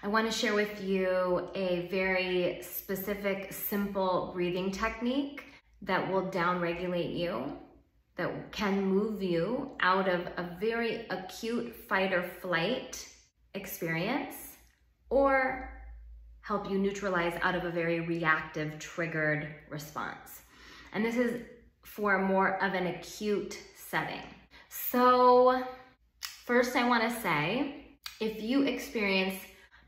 I want to share with you a very specific, simple breathing technique that will downregulate you, that can move you out of a very acute fight or flight experience, or help you neutralize out of a very reactive, triggered response. And this is for more of an acute setting. So first I want to say, if you experience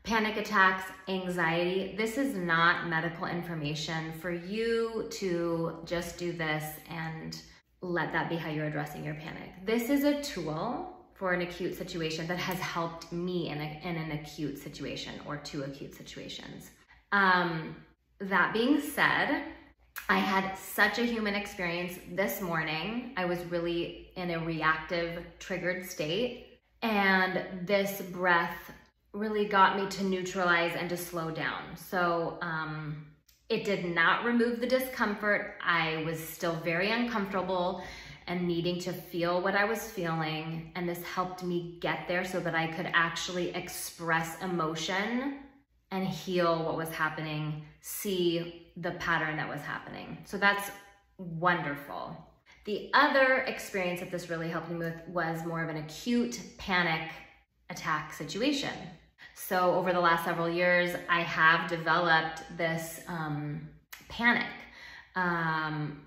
panic attacks, anxiety, this is not medical information for you to just do this and let that be how you're addressing your panic. This is a tool for an acute situation that has helped me in an acute situation or two acute situations. That being said, I had such a human experience this morning. I was really in a reactive, triggered state, and this breath really got me to neutralize and to slow down. So it did not remove the discomfort. I was still very uncomfortable and needing to feel what I was feeling, and this helped me get there so that I could actually express emotion and heal what was happening, see the pattern that was happening. So that's wonderful. The other experience that this really helped me with was more of an acute panic attack situation. So over the last several years, I have developed this panic.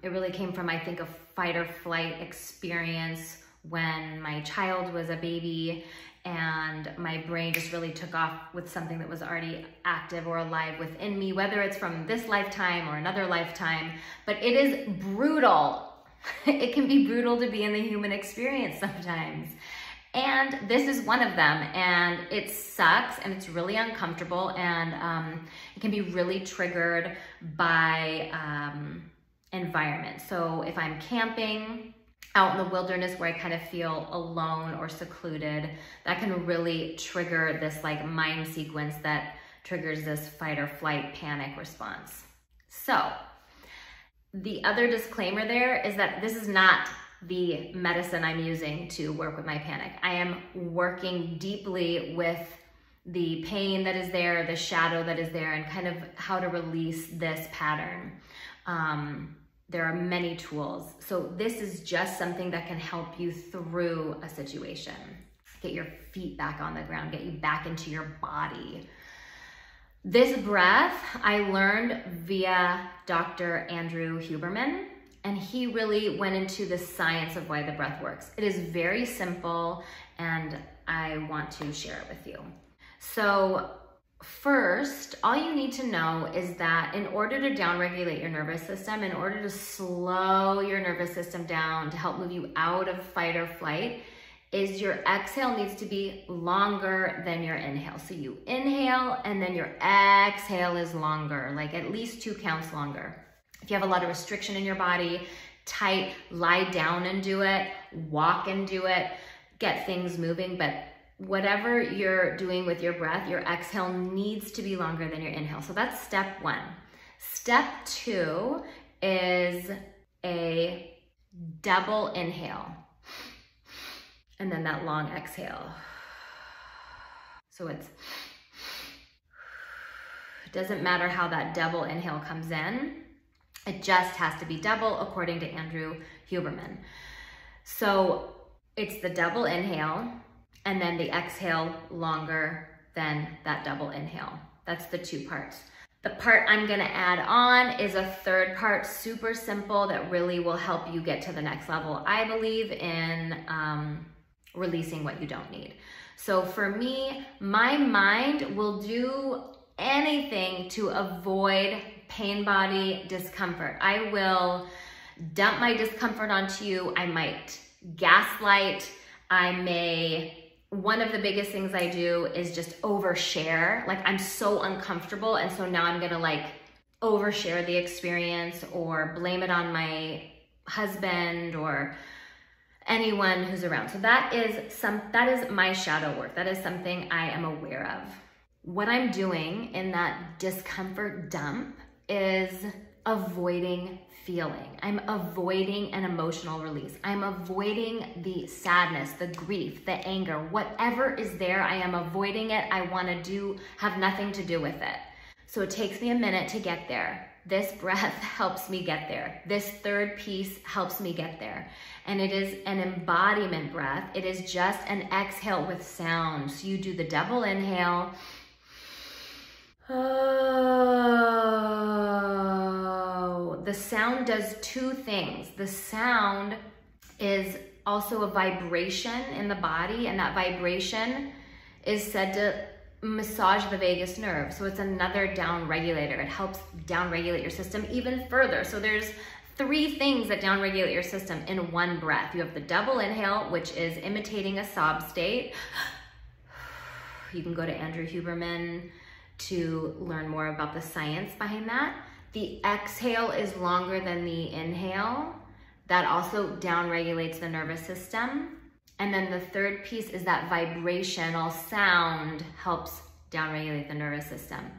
It really came from, I think, a fight or flight experience when my child was a baby and my brain just really took off with something that was already active or alive within me, whether it's from this lifetime or another lifetime. But it is brutal. It can be brutal to be in the human experience sometimes. And this is one of them, and it sucks and it's really uncomfortable, and it can be really triggered by environment. So if I'm camping out in the wilderness where I kind of feel alone or secluded, that can really trigger this like mind sequence that triggers this fight or flight panic response. So the other disclaimer there is that this is not the medicine I'm using to work with my panic. I am working deeply with the pain that is there, the shadow that is there, and kind of how to release this pattern. There are many tools. So this is just something that can help you through a situation. Get your feet back on the ground, get you back into your body. This breath I learned via Dr. Andrew Huberman, and he really went into the science of why the breath works. It is very simple, and I want to share it with you. So first, all you need to know is that in order to downregulate your nervous system, in order to slow your nervous system down, to help move you out of fight or flight, is your exhale needs to be longer than your inhale. So you inhale and then your exhale is longer, like at least 2 counts longer. If you have a lot of restriction in your body, tight, lie down and do it, walk and do it, get things moving, but whatever you're doing with your breath, your exhale needs to be longer than your inhale. So that's step 1. Step 2 is a double inhale and then that long exhale. So it doesn't matter how that double inhale comes in. It just has to be double according to Andrew Huberman. So it's the double inhale and then the exhale longer than that double inhale. That's the 2 parts. The part I'm gonna add on is a 3rd part, super simple, that really will help you get to the next level. I believe in releasing what you don't need. So for me, my mind will do anything to avoid pain body discomfort. I will dump my discomfort onto you. I might gaslight. One of the biggest things I do is just overshare. Like, I'm so uncomfortable, and so now I'm gonna like overshare the experience or blame it on my husband or anyone who's around. So that is my shadow work. That is something I am aware of. What I'm doing in that discomfort dump is avoiding feeling. I'm avoiding an emotional release. I'm avoiding the sadness, the grief, the anger, whatever is there, I am avoiding it. I want to have nothing to do with it. So it takes me a minute to get there. This breath helps me get there. This third piece helps me get there. And it is an embodiment breath. It is just an exhale with sound. So you do the double inhale. Oh, the sound does two things. The sound is also a vibration in the body, and that vibration is said to massage the vagus nerve. So it's another down regulator. It helps down regulate your system even further. So there's 3 things that down regulate your system in one breath. You have the double inhale, which is imitating a sob state. You can go to Andrew Huberman to learn more about the science behind that. The exhale is longer than the inhale. That also down regulates the nervous system. And then the third piece is that vibrational sound helps down regulate the nervous system.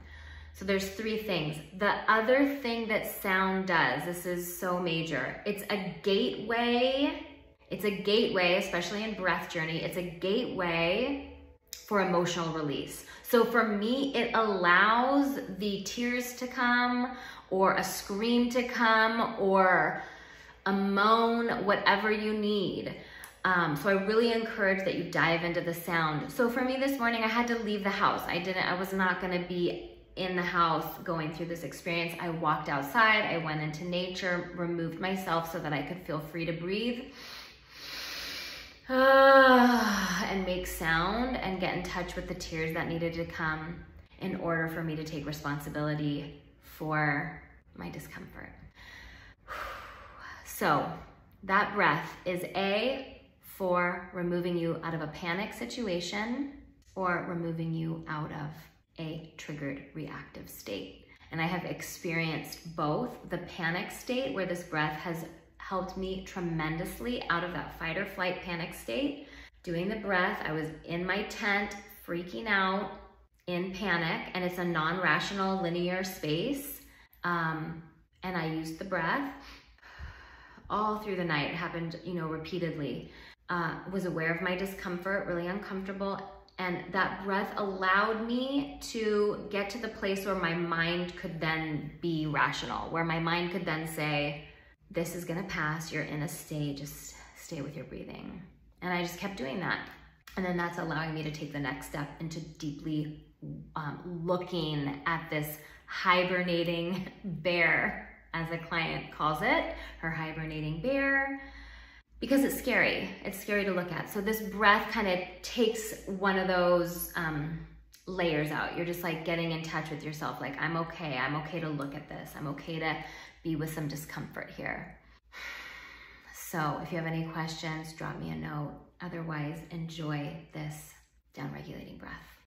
So there's 3 things. The other thing that sound does, this is so major, it's a gateway, especially in breath journey, it's a gateway for emotional release. So for me, it allows the tears to come, or a scream to come, or a moan, whatever you need. So I really encourage that you dive into the sound. So for me this morning, I had to leave the house. I was not gonna be in the house going through this experience. I walked outside, I went into nature, removed myself so that I could feel free to breathe. And make sound and get in touch with the tears that needed to come in order for me to take responsibility for my discomfort. So that breath is A, for removing you out of a panic situation or removing you out of a triggered reactive state. And I have experienced both. The panic state, where this breath has helped me tremendously out of that fight or flight panic state. Doing the breath, I was in my tent, freaking out, in panic, and it's a non-rational linear space. And I used the breath all through the night. It happened, repeatedly. Was aware of my discomfort, really uncomfortable. And that breath allowed me to get to the place where my mind could then be rational, where my mind could then say, this is gonna pass, you're in a state, just stay with your breathing. And I just kept doing that. And then that's allowing me to take the next step into deeply looking at this hibernating bear, as a client calls it, her hibernating bear, because it's scary. It's scary to look at. So this breath kind of takes one of those layers out. You're just like getting in touch with yourself. Like, I'm okay to look at this. I'm okay to be with some discomfort here. So if you have any questions, drop me a note. Otherwise, enjoy this down-regulating breath.